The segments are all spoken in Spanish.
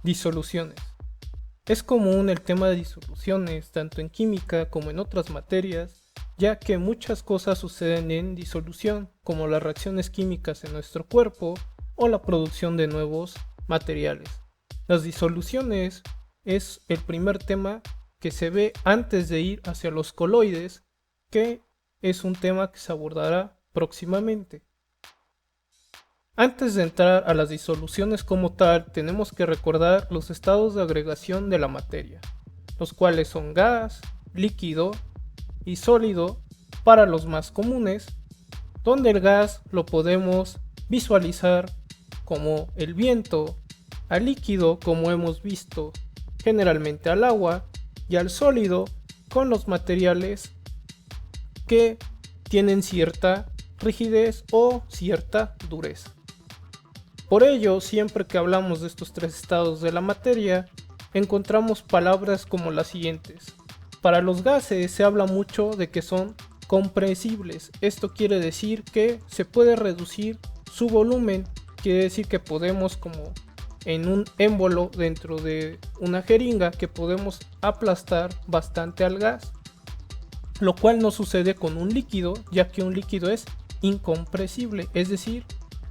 Disoluciones. Es común el tema de disoluciones tanto en química como en otras materias, ya que muchas cosas suceden en disolución, como las reacciones químicas en nuestro cuerpo o la producción de nuevos materiales. Las disoluciones es el primer tema que se ve antes de ir hacia los coloides, que es un tema que se abordará próximamente. Antes de entrar a las disoluciones como tal, tenemos que recordar los estados de agregación de la materia, los cuales son gas, líquido y sólido para los más comunes, donde el gas lo podemos visualizar como el viento, al líquido como hemos visto generalmente al agua y al sólido con los materiales que tienen cierta rigidez o cierta dureza. Por ello, siempre que hablamos de estos tres estados de la materia, encontramos palabras como las siguientes. Para los gases se habla mucho de que son compresibles. Esto quiere decir que se puede reducir su volumen. Quiere decir que podemos, como en un émbolo dentro de una jeringa, que podemos aplastar bastante al gas, lo cual no sucede con un líquido, ya que un líquido es incompresible, es decir,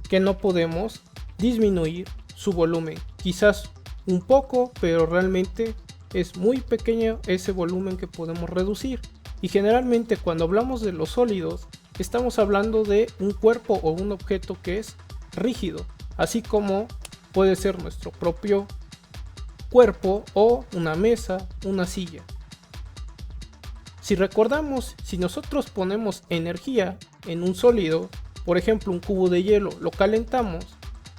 que no podemos disminuir su volumen, quizás un poco, pero realmente es muy pequeño ese volumen que podemos reducir. Y generalmente cuando hablamos de los sólidos, estamos hablando de un cuerpo o un objeto que es rígido, así como puede ser nuestro propio cuerpo o una mesa, una silla. Si recordamos, si nosotros ponemos energía en un sólido, por ejemplo un cubo de hielo, lo calentamos,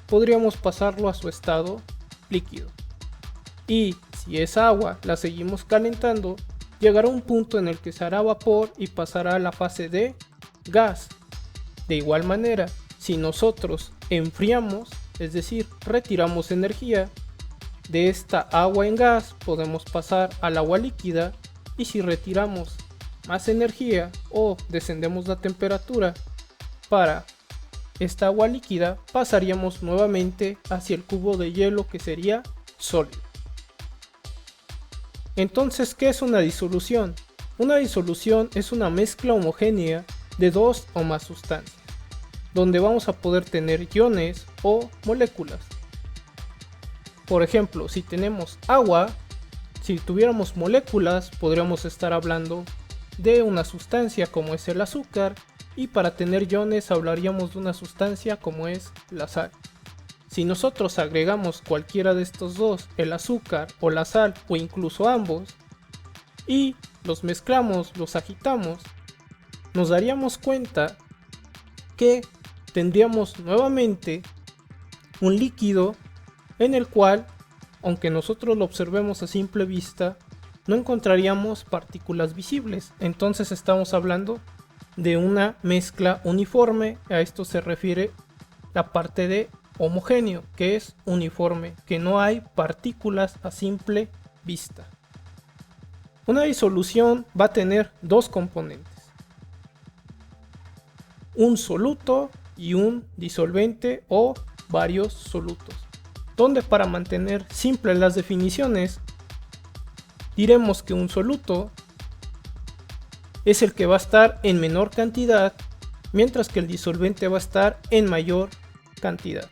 podríamos pasarlo a su estado líquido. Y si es agua, la seguimos calentando, llegará un punto en el que se hará vapor y pasará a la fase de gas. De igual manera, si nosotros enfriamos, es decir, retiramos energía de esta agua en gas, podemos pasar al agua líquida, y si retiramos más energía o descendemos la temperatura para esta agua líquida, pasaríamos nuevamente hacia el cubo de hielo, que sería sólido. Entonces, ¿qué es una disolución? Una disolución es una mezcla homogénea de dos o más sustancias, donde vamos a poder tener iones o moléculas. Por ejemplo, si tenemos agua, si tuviéramos moléculas, podríamos estar hablando de una sustancia como es el azúcar, y para tener iones hablaríamos de una sustancia como es la sal. Si nosotros agregamos cualquiera de estos dos, el azúcar o la sal o incluso ambos, y los mezclamos, los agitamos, nos daríamos cuenta que tendríamos nuevamente un líquido en el cual, aunque nosotros lo observemos a simple vista, no encontraríamos partículas visibles. Entonces estamos hablando de una mezcla uniforme. A esto se refiere la parte de homogéneo, que es uniforme, que no hay partículas a simple vista. Una disolución va a tener dos componentes: un soluto y un disolvente o varios solutos, donde para mantener simples las definiciones diremos que un soluto es el que va a estar en menor cantidad, mientras que el disolvente va a estar en mayor cantidad.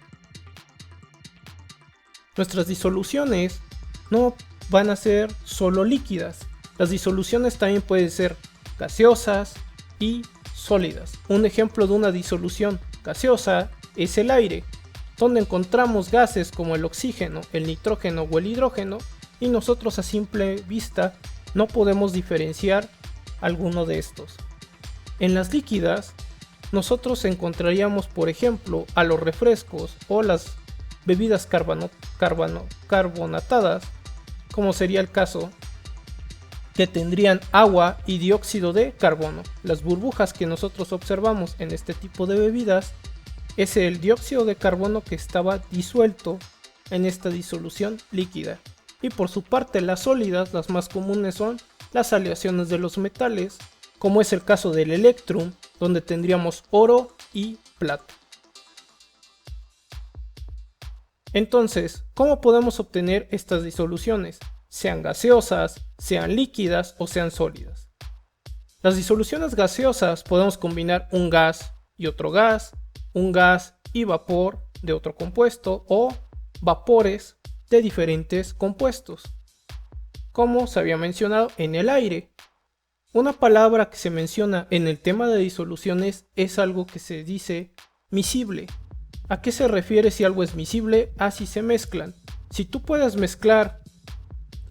Nuestras disoluciones no van a ser solo líquidas. Las disoluciones también pueden ser gaseosas y sólidas. Un ejemplo de una disolución gaseosa es el aire, donde encontramos gases como el oxígeno, el nitrógeno o el hidrógeno, y nosotros a simple vista no podemos diferenciar alguno de estos. En las líquidas, nosotros encontraríamos, por ejemplo, a los refrescos o las bebidas carbonatadas, como sería el caso, que tendrían agua y dióxido de carbono. Las burbujas que nosotros observamos en este tipo de bebidas es el dióxido de carbono que estaba disuelto en esta disolución líquida. Y por su parte, las sólidas, las más comunes, son las aleaciones de los metales, como es el caso del electrum, donde tendríamos oro y plata. Entonces, ¿cómo podemos obtener estas disoluciones? Sean gaseosas, sean líquidas o sean sólidas. Las disoluciones gaseosas podemos combinar un gas y otro gas, un gas y vapor de otro compuesto o vapores de diferentes compuestos. Como se había mencionado en el aire. Una palabra que se menciona en el tema de disoluciones es algo que se dice miscible. ¿A qué se refiere si algo es miscible? A si se mezclan. Si tú puedes mezclar,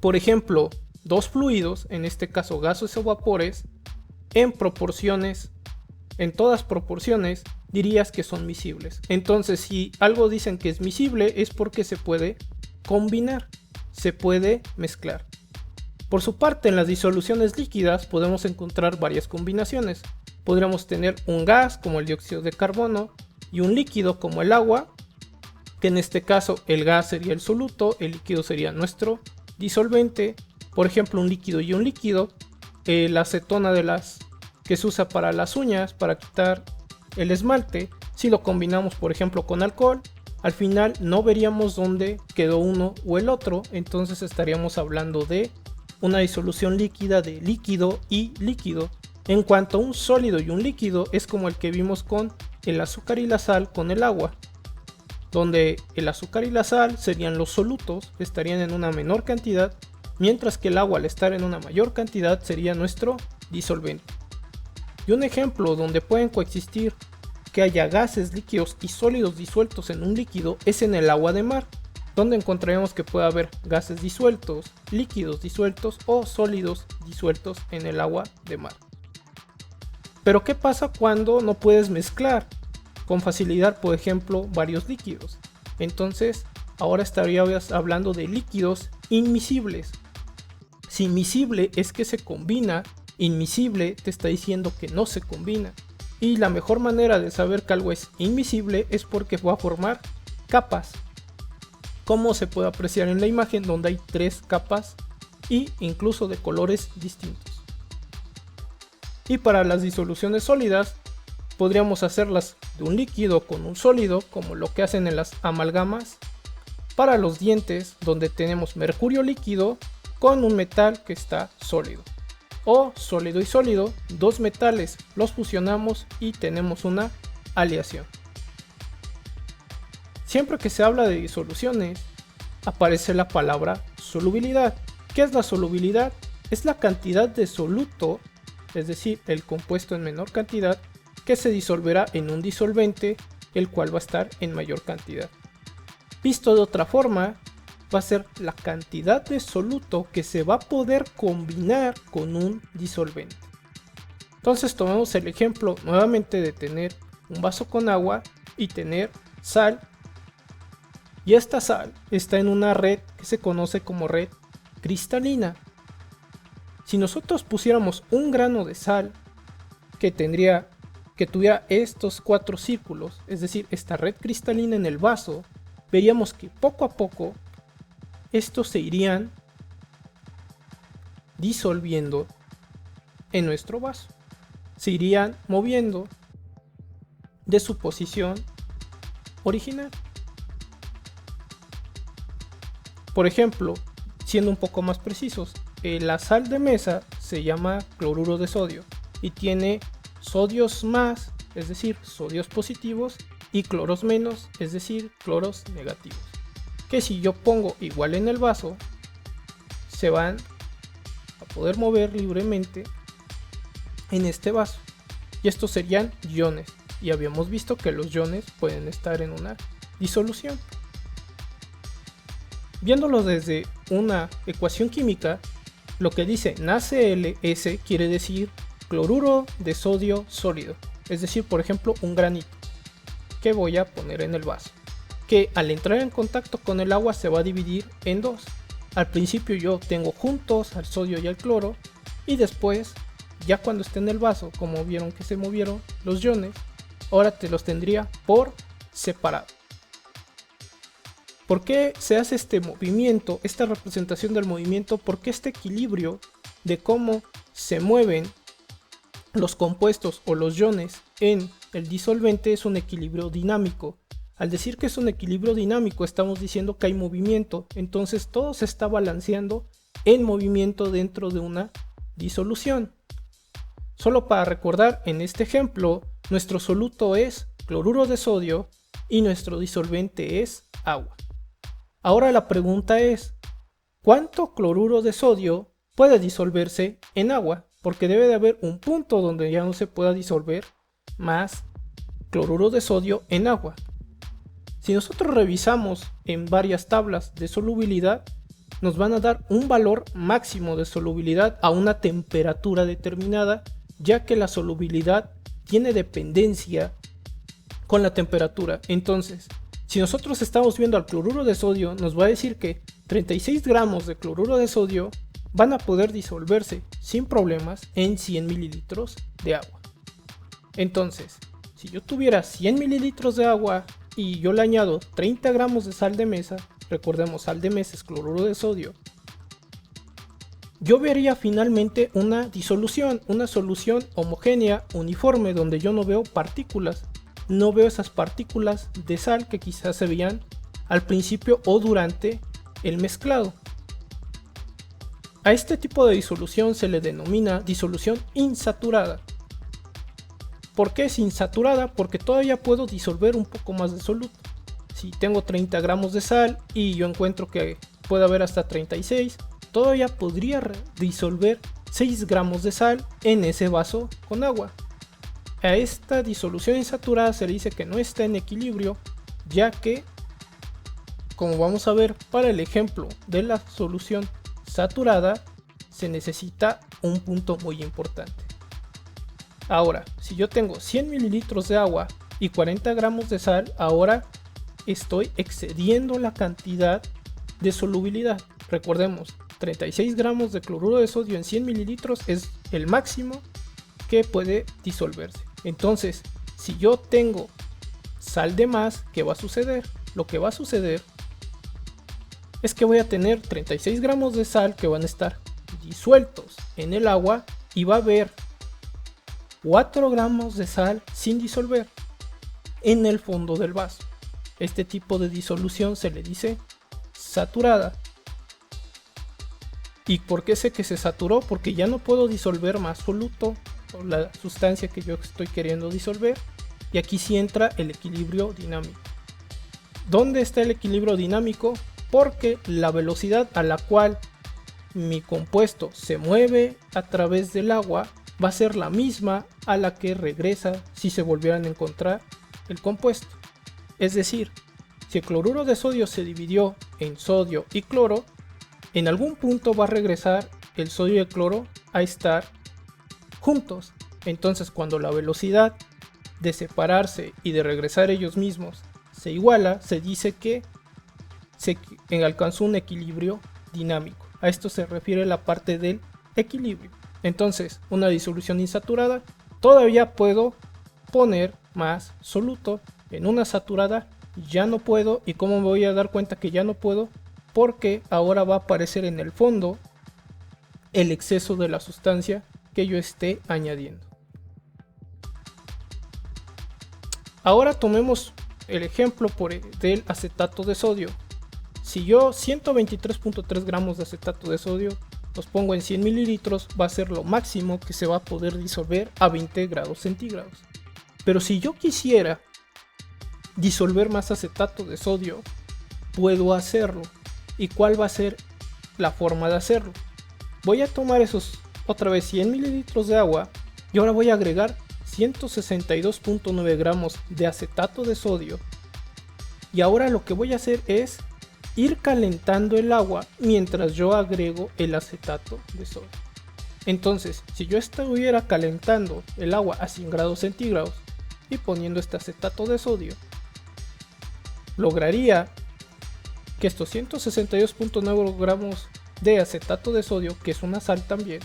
por ejemplo, dos fluidos, en este caso gases o vapores, en proporciones, en todas proporciones, dirías que son miscibles. Entonces, si algo dicen que es miscible es porque se puede combinar, se puede mezclar. Por su parte, en las disoluciones líquidas podemos encontrar varias combinaciones. Podríamos tener un gas como el dióxido de carbono y un líquido como el agua, que en este caso el gas sería el soluto, el líquido sería nuestro disolvente. Por ejemplo, un líquido y un líquido, la acetona que se usa para las uñas, para quitar el esmalte, si lo combinamos por ejemplo con alcohol, al final no veríamos dónde quedó uno o el otro, entonces estaríamos hablando de una disolución líquida de líquido y líquido. En cuanto a un sólido y un líquido, es como el que vimos con el azúcar y la sal con el agua, donde el azúcar y la sal serían los solutos, estarían en una menor cantidad, mientras que el agua al estar en una mayor cantidad sería nuestro disolvente. Y un ejemplo donde pueden coexistir que haya gases, líquidos y sólidos disueltos en un líquido es en el agua de mar, donde encontraremos que puede haber gases disueltos, líquidos disueltos o sólidos disueltos en el agua de mar. Pero ¿qué pasa cuando no puedes mezclar con facilidad, por ejemplo, varios líquidos? Entonces, ahora estaríamos hablando de líquidos inmiscibles. Si miscible es que se combina, inmiscible te está diciendo que no se combina. Y la mejor manera de saber que algo es inmiscible es porque va a formar capas, como se puede apreciar en la imagen, donde hay 3 capas y incluso de colores distintos. Y para las disoluciones sólidas podríamos hacerlas de un líquido con un sólido, como lo que hacen en las amalgamas para los dientes, donde tenemos mercurio líquido con un metal que está sólido, o sólido y sólido, dos metales los fusionamos y tenemos una aleación. Siempre que se habla de disoluciones aparece la palabra solubilidad. ¿Qué es la solubilidad? Es la cantidad de soluto, es decir, el compuesto en menor cantidad, que se disolverá en un disolvente, el cual va a estar en mayor cantidad. Visto de otra forma, va a ser la cantidad de soluto que se va a poder combinar con un disolvente. Entonces tomemos el ejemplo nuevamente de tener un vaso con agua y tener sal, y esta sal está en una red que se conoce como red cristalina. Si nosotros pusiéramos un grano de sal que tuviera estos 4 círculos, es decir, esta red cristalina en el vaso, veríamos que poco a poco estos se irían disolviendo en nuestro vaso, se irían moviendo de su posición original. Por ejemplo, siendo un poco más precisos, la sal de mesa se llama cloruro de sodio y tiene sodios más, es decir, sodios positivos, y cloros menos, es decir, cloros negativos, que si yo pongo igual en el vaso se van a poder mover libremente en este vaso, y estos serían iones, y habíamos visto que los iones pueden estar en una disolución. Viéndolo desde una ecuación química, lo que dice NaClS quiere decir cloruro de sodio sólido, es decir, por ejemplo, un granito que voy a poner en el vaso, que al entrar en contacto con el agua se va a dividir en dos. Al principio yo tengo juntos al sodio y al cloro, y después, ya cuando esté en el vaso, como vieron que se movieron los iones, ahora te los tendría por separado. ¿Por qué se hace este movimiento, esta representación del movimiento? Porque este equilibrio de cómo se mueven los compuestos o los iones en el disolvente es un equilibrio dinámico. Al decir que es un equilibrio dinámico, estamos diciendo que hay movimiento, entonces todo se está balanceando en movimiento dentro de una disolución. Solo para recordar, en este ejemplo, nuestro soluto es cloruro de sodio y nuestro disolvente es agua. Ahora la pregunta es, ¿cuánto cloruro de sodio puede disolverse en agua? Porque debe de haber un punto donde ya no se pueda disolver más cloruro de sodio en agua. Si nosotros revisamos en varias tablas de solubilidad, nos van a dar un valor máximo de solubilidad a una temperatura determinada, ya que la solubilidad tiene dependencia con la temperatura. Entonces, si nosotros estamos viendo al cloruro de sodio, nos va a decir que 36 gramos de cloruro de sodio van a poder disolverse sin problemas en 100 mililitros de agua. Entonces, si yo tuviera 100 mililitros de agua y yo le añado 30 gramos de sal de mesa, recordemos, sal de mesa es cloruro de sodio, yo vería finalmente una disolución, una solución homogénea, uniforme, donde yo no veo partículas, no veo esas partículas de sal que quizás se veían al principio o durante el mezclado. A este tipo de disolución se le denomina disolución insaturada. ¿Por qué es insaturada? Porque todavía puedo disolver un poco más de soluto. Si tengo 30 gramos de sal y yo encuentro que puede haber hasta 36, todavía podría disolver 6 gramos de sal en ese vaso con agua. A esta disolución insaturada se le dice que no está en equilibrio, ya que, como vamos a ver para el ejemplo de la solución saturada, se necesita un punto muy importante. Ahora, si yo tengo 100 mililitros de agua y 40 gramos de sal, ahora estoy excediendo la cantidad de solubilidad. Recordemos, 36 gramos de cloruro de sodio en 100 mililitros es el máximo que puede disolverse. Entonces, si yo tengo sal de más, ¿qué va a suceder? Lo que va a suceder es que voy a tener 36 gramos de sal que van a estar disueltos en el agua y va a haber 4 gramos de sal sin disolver en el fondo del vaso. Este tipo de disolución se le dice saturada. ¿Y por qué sé que se saturó? Porque ya no puedo disolver más soluto o la sustancia que yo estoy queriendo disolver, y aquí sí entra el equilibrio dinámico. ¿Dónde está el equilibrio dinámico? Porque la velocidad a la cual mi compuesto se mueve a través del agua va a ser la misma a la que regresa si se volvieran a encontrar el compuesto. Es decir, si el cloruro de sodio se dividió en sodio y cloro, en algún punto va a regresar el sodio y el cloro a estar juntos. Entonces, cuando la velocidad de separarse y de regresar ellos mismos se iguala, se dice que se alcanzó un equilibrio dinámico. A esto se refiere la parte del equilibrio. Entonces, una disolución insaturada, todavía puedo poner más soluto. En una saturada ya no puedo. ¿Y cómo me voy a dar cuenta que ya no puedo? Porque ahora va a aparecer en el fondo el exceso de la sustancia que yo esté añadiendo. Ahora tomemos el ejemplo del acetato de sodio. Si yo 123.3 gramos de acetato de sodio los pongo en 100 mililitros, va a ser lo máximo que se va a poder disolver a 20 grados centígrados. Pero si yo quisiera disolver más acetato de sodio, puedo hacerlo. ¿Y cuál va a ser la forma de hacerlo? Voy a tomar esos otra vez 100 mililitros de agua y ahora voy a agregar 162.9 gramos de acetato de sodio, y ahora lo que voy a hacer es ir calentando el agua mientras yo agrego el acetato de sodio. Entonces, si yo estuviera calentando el agua a 100 grados centígrados y poniendo este acetato de sodio, lograría que estos 162.9 gramos de acetato de sodio, que es una sal también,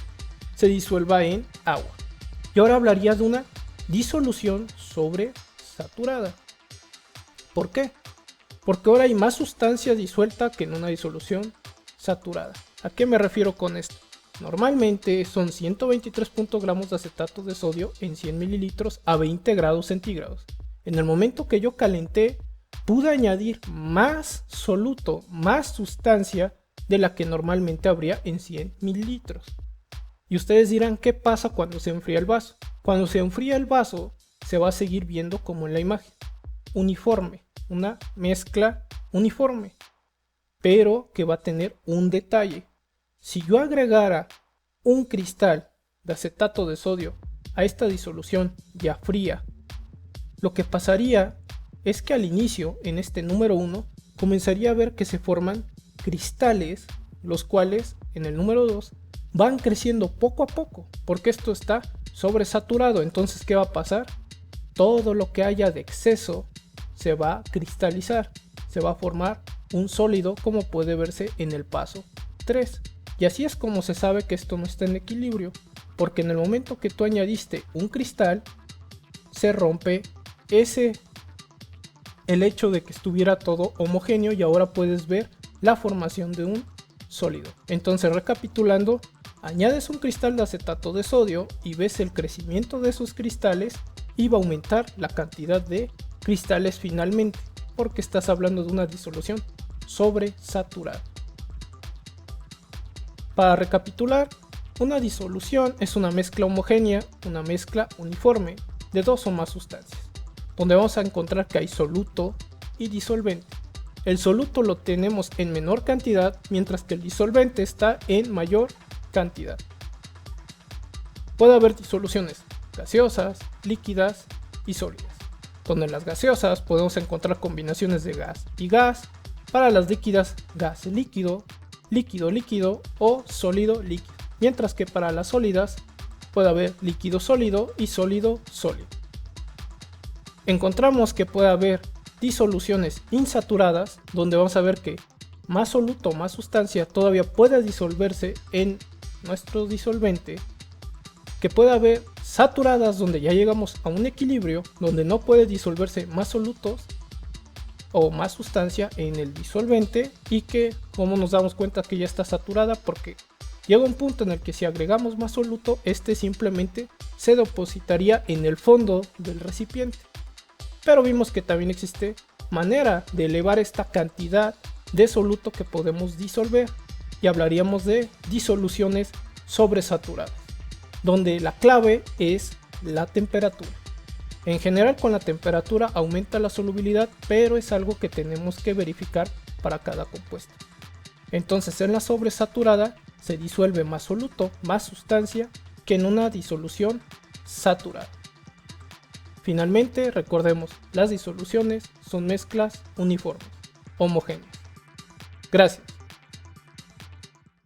se disuelva en agua. Y ahora hablaría de una disolución sobresaturada. ¿Por qué? Porque ahora hay más sustancia disuelta que en una disolución saturada. ¿A qué me refiero con esto? Normalmente son 123 gramos de acetato de sodio en 100 mililitros a 20 grados centígrados. En el momento que yo calenté, pude añadir más soluto, más sustancia de la que normalmente habría en 100 mililitros. Y ustedes dirán, ¿qué pasa cuando se enfría el vaso? Cuando se enfría el vaso, se va a seguir viendo como en la imagen. Uniforme, una mezcla uniforme, pero que va a tener un detalle. Si yo agregara un cristal de acetato de sodio a esta disolución ya fría, lo que pasaría es que al inicio, en este número 1, comenzaría a ver que se forman cristales, los cuales en el número 2 van creciendo poco a poco, porque esto está sobresaturado. Entonces, ¿qué va a pasar? Todo lo que haya de exceso se va a cristalizar, se va a formar un sólido, como puede verse en el paso 3. Y así es como se sabe que esto no está en equilibrio, porque en el momento que tú añadiste un cristal, se rompe el hecho de que estuviera todo homogéneo, y ahora puedes ver la formación de un sólido. Entonces, recapitulando, añades un cristal de acetato de sodio y ves el crecimiento de esos cristales, y va a aumentar la cantidad de cristales finalmente, porque estás hablando de una disolución sobresaturada. Para recapitular, una disolución es una mezcla homogénea, una mezcla uniforme de dos o más sustancias, donde vamos a encontrar que hay soluto y disolvente. El soluto lo tenemos en menor cantidad, mientras que el disolvente está en mayor cantidad. Puede haber disoluciones gaseosas, líquidas y sólidas, donde en las gaseosas podemos encontrar combinaciones de gas y gas, para las líquidas gas líquido, líquido líquido o sólido líquido, mientras que para las sólidas puede haber líquido sólido y sólido sólido. Encontramos que puede haber disoluciones insaturadas, donde vamos a ver que más soluto, más sustancia todavía puede disolverse en nuestro disolvente, que puede haber saturadas, donde ya llegamos a un equilibrio, donde no puede disolverse más solutos o más sustancia en el disolvente, y que, como nos damos cuenta que ya está saturada, porque llega un punto en el que si agregamos más soluto, este simplemente se depositaría en el fondo del recipiente. Pero vimos que también existe manera de elevar esta cantidad de soluto que podemos disolver, y hablaríamos de disoluciones sobresaturadas, donde la clave es la temperatura. En general, con la temperatura aumenta la solubilidad, pero es algo que tenemos que verificar para cada compuesto. Entonces, en la sobresaturada se disuelve más soluto, más sustancia, que en una disolución saturada. Finalmente, recordemos, las disoluciones son mezclas uniformes, homogéneas. Gracias.